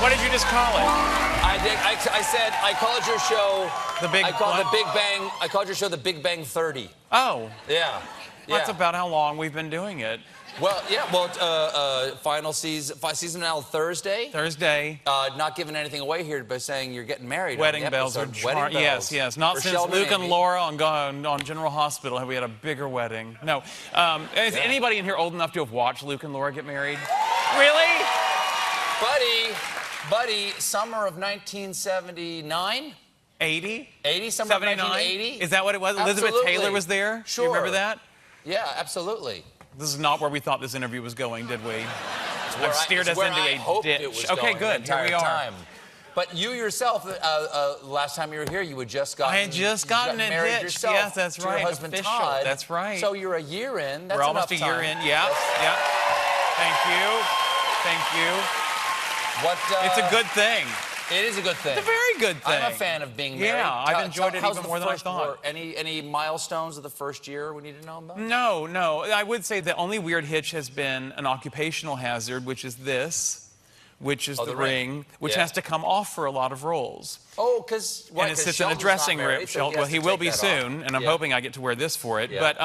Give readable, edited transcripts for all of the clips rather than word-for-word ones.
What did you just call it? I did. I said I called your show. The Big. I called the Big Bang. I called your show the Big Bang 30. Oh. Yeah. That's about how long we've been doing it. Well, yeah. Well, final season now Thursday. Thursday. Not giving anything away here by saying you're getting married. Wedding bells are Yes, yes. Not since Luke and Laura on General Hospital have we had a bigger wedding. No. Is anybody in here old enough to have watched Luke and Laura get married? Really? Buddy, summer of 1979? 80? 80, summer of 1980? Is that what it was? Absolutely. Elizabeth Taylor was there? Sure. You remember that? Yeah, absolutely. This is not where we thought this interview was going, did we? I've steered us into a ditch. Okay, good. Here we are. Time. But you yourself, last time you were here, you had just gotten... I had just gotten married ditched. yourself. Yes, that's right. Your husband Official. Todd. That's right. So you're a year in. That's We're almost a year in. Yeah. Yeah. Thank you. Thank you. It's a good thing. It is a good thing. It's a very good thing. I'm a fan of being married. Yeah, I've enjoyed it even more than I thought. Any milestones of the first year we need to know about? No. I would say the only weird hitch has been an occupational hazard, which is this, which is the ring, which has to come off for a lot of roles. Oh, because and it sits in a dressing room. Well, he will be soon, and I'm hoping I get to wear this for it. But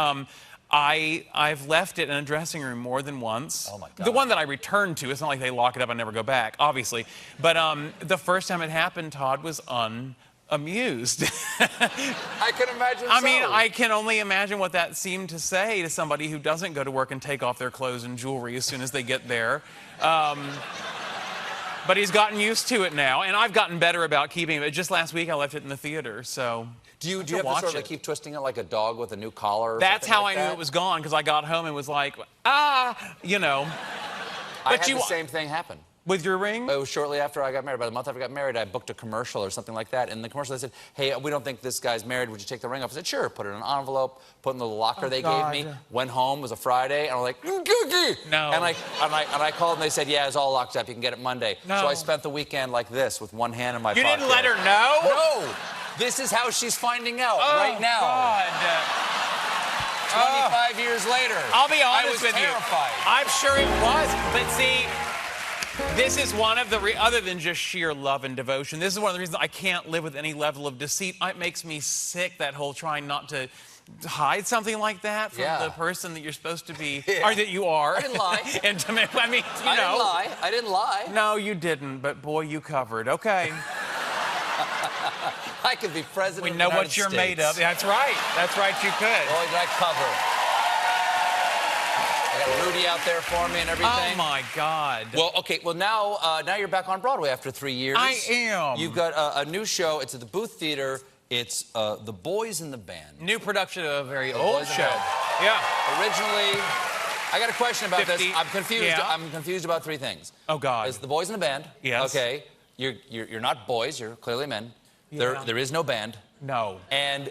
I've left it in a dressing room more than once. Oh my God. The one that I returned to, it's not like they lock it up and never go back, obviously. But the first time it happened, Todd was unamused. I can imagine. I mean, I can only imagine what that seemed to say to somebody who doesn't go to work and take off their clothes and jewelry as soon as they get there. But he's gotten used to it now, and I've gotten better about keeping it. Just last week, I left it in the theater, so... Do you have to sort of keep twisting it like a dog with a new collar? That's how I knew it was gone, because I got home and was like, you know. I had the same thing happen. With your ring? It was shortly after I got married. About a month after I got married, I booked a commercial or something like that. And in the commercial, they said, hey, we don't think this guy's married. Would you take the ring off? I said, sure. Put it in an envelope, put it in the locker they gave me. Went home. It was a Friday. And I'm like, Googie! No. And I called and they said, yeah, it's all locked up. You can get it Monday. No. So I spent the weekend like this with one hand in my pocket. You didn't let her know? No. This is how she's finding out right now. God. 25 years later. I'll be honest with terrified. you. I'm sure it was. But see, this is one of the, other than just sheer love and devotion, this is one of the reasons I can't live with any level of deceit. It makes me sick, that whole trying not to hide something like that from the person that you're supposed to be, or that you are. I didn't lie. Intimate. I mean, you know. I didn't lie. No, you didn't, but boy, you covered. Okay. I could be president We of know the what you're United made of. States. That's right. That's right, you could. Boy, did I cover. I got Rudy out there for me and everything. Oh, my God. Well, okay. Well, now you're back on Broadway after 3 years. I am. You've got a new show. It's at the Booth Theater. It's The Boys in the Band. New production of a very old show. Yeah. Originally, I got a question about 50. this. I'm confused. Yeah. I'm confused about three things. Oh, God. It's The Boys in the Band. Yes. Okay. You're not boys. You're clearly men. Yeah. There is no band. No. And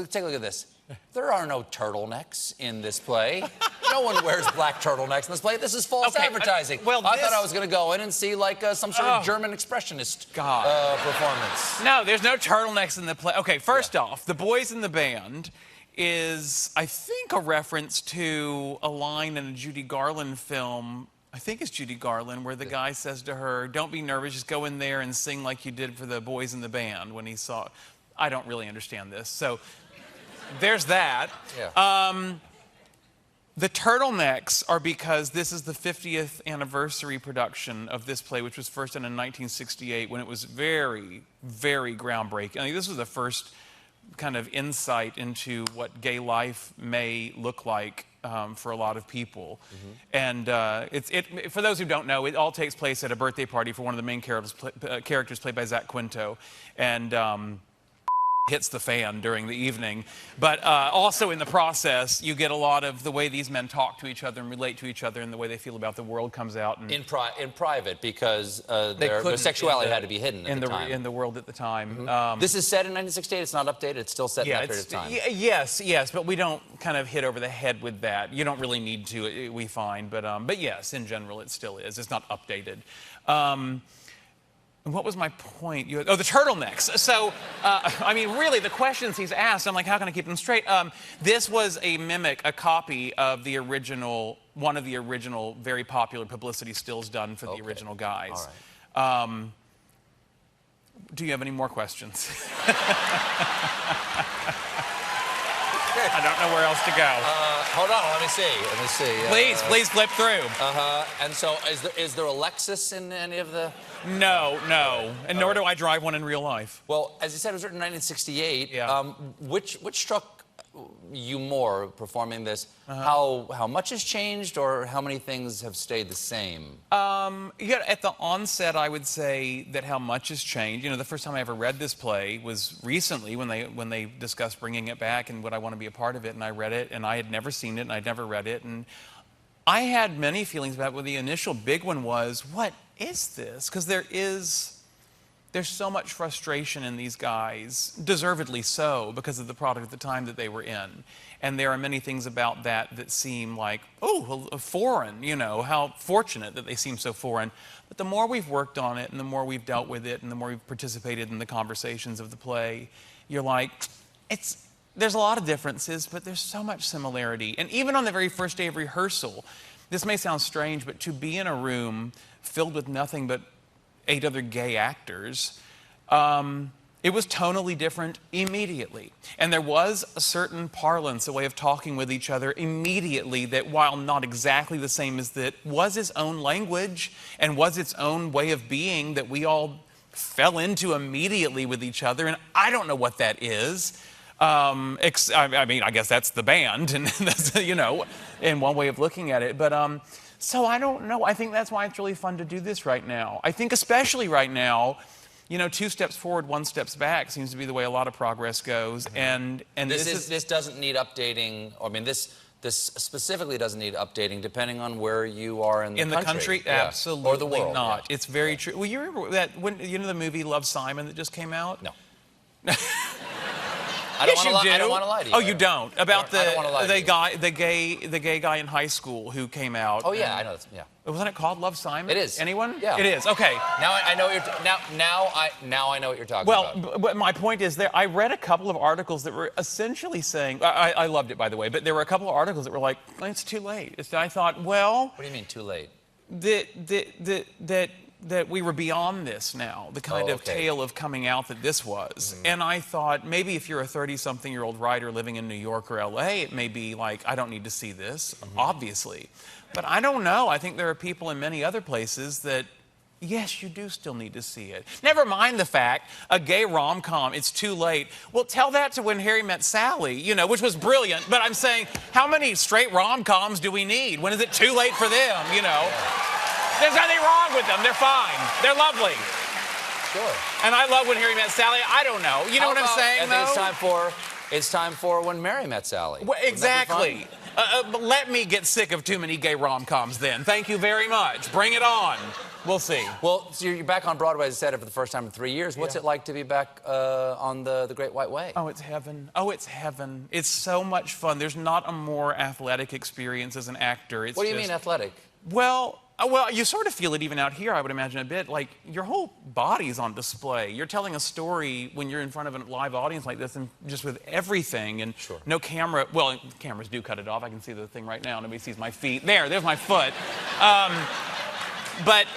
take a look at this. There are no turtlenecks in this play. No one wears black turtlenecks in this play. This is false advertising. I thought I was going to go in and see like some sort of German expressionist performance. No, there's no turtlenecks in the play. Okay, first off, The Boys in the Band is, I think, a reference to a line in a Judy Garland film. I think it's Judy Garland, where the guy says to her, don't be nervous, just go in there and sing like you did for the boys in the band when he saw... I don't really understand this. So there's that. Yeah. The turtlenecks are because this is the 50th anniversary production of this play, which was first done in 1968, when it was very, very groundbreaking. I mean, this was the first kind of insight into what gay life may look like for a lot of people. And for those who don't know, it all takes place at a birthday party for one of the main characters played by Zach Quinto. And hits the fan during the evening. But also in the process, you get a lot of the way these men talk to each other and relate to each other and the way they feel about the world comes out. And in private, because their sexuality had to be hidden at the time. In the world at the time. This is set in 1968. It's not updated. It's still set in that period of time. Yes, but we don't kind of hit over the head with that. You don't really need to, we find. But yes, in general, it still is. It's not updated. What was my point? The turtlenecks. So, I mean, really, the questions he's asked, I'm like, how can I keep them straight? This was a copy of the original, one of the original very popular publicity stills done for the original guys. Do you have any more questions? I don't know where else to go. Hold on, let me see. Please flip through. And so, is there a Lexus in any of the? No, and nor do I drive one in real life. Well, as you said, it was written in 1968. Yeah. Which struck you more performing this? How much has changed, or how many things have stayed the same? At the onset, I would say that how much has changed. The first time I ever read this play was recently when they discussed bringing it back and would I want to be a part of it, and I read it, and I had never seen it, and I'd never read it, and I had many feelings about it. Well, the initial big one was, what is this? Because there's so much frustration in these guys, deservedly so, because of the product at the time that they were in. And there are many things about that seem like, foreign, how fortunate that they seem so foreign. But the more we've worked on it, and the more we've dealt with it, and the more we've participated in the conversations of the play, you're like, there's a lot of differences, but there's so much similarity. And even on the very first day of rehearsal, this may sound strange, but to be in a room filled with nothing but 8 other gay actors, it was tonally different immediately. And there was a certain parlance, a way of talking with each other immediately that, while not exactly the same as that, was its own language and was its own way of being that we all fell into immediately with each other. And I don't know what that is. I guess that's the band, and that's, in one way of looking at it. But so I don't know. I think that's why it's really fun to do this right now. I think especially right now, 2 steps forward, 1 step back seems to be the way a lot of progress goes. And this doesn't need updating. I mean, this specifically doesn't need updating, depending on where you are in the country. Yeah. Absolutely or the world, not. Yeah. It's very true. Well, you remember that when the movie Love, Simon that just came out? No. I don't want to lie to you. Oh, you don't? About the gay guy in high school who came out. Oh yeah, I know. Yeah. Wasn't it called Love, Simon? It is. Anyone? Yeah. It is. Okay. Now I know what you're now I know what you're talking about. But my point is, I read a couple of articles that were essentially saying, I loved it, by the way, but there were a couple of articles that were like, it's too late. I thought, well, what do you mean too late? That we were beyond this now, the kind of tale of coming out that this was. Mm-hmm. And I thought, maybe if you're a 30-something-year-old writer living in New York or LA, it may be like, I don't need to see this, obviously. But I don't know. I think there are people in many other places that, yes, you do still need to see it. Never mind the fact, a gay rom-com, it's too late. Well, tell that to When Harry Met Sally, which was brilliant. But I'm saying, how many straight rom-coms do we need? When is it too late for them, There's nothing wrong with them. They're fine. They're lovely. Sure. And I love When Harry Met Sally. I don't know. You know what I'm saying, though? I think it's time for When Mary Met Sally. Well, exactly. But let me get sick of too many gay rom-coms then. Thank you very much. Bring it on. We'll see. Well, so you're back on Broadway, as I said, for the first time in 3 years. What's it like to be back on the Great White Way? Oh, it's heaven. Oh, it's heaven. It's so much fun. There's not a more athletic experience as an actor. What do you mean athletic? Well, you sort of feel it even out here, I would imagine, a bit. Like, your whole body's on display. You're telling a story when you're in front of a live audience like this, and just with everything, and no camera. Well, cameras do cut it off. I can see the thing right now. Nobody sees my feet. There's my foot. But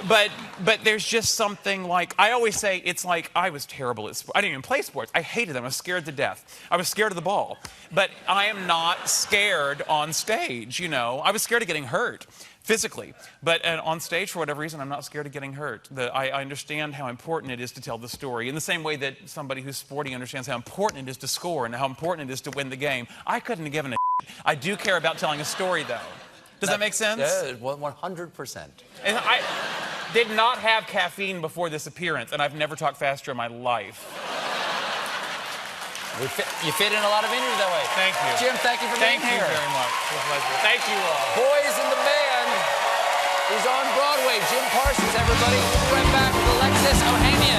there's just something like, I always say, it's like I was terrible at sports. I didn't even play sports. I hated them. I was scared to death. I was scared of the ball. But I am not scared on stage, I was scared of getting hurt. Physically, but on stage, for whatever reason, I'm not scared of getting hurt. I understand how important it is to tell the story, in the same way that somebody who's sporty understands how important it is to score and how important it is to win the game. I couldn't have given a shit. I do care about telling a story, though. Does that make sense? Yeah, 100%. And I did not have caffeine before this appearance, and I've never talked faster in my life. You fit in a lot of interviews that way. Thank you. Jim, thank you for being here. Thank you very much. It was a pleasure. Thank you all. Boys in the Band is on Broadway. Jim Parsons, everybody. We'll be right back with Alexis Ohanian.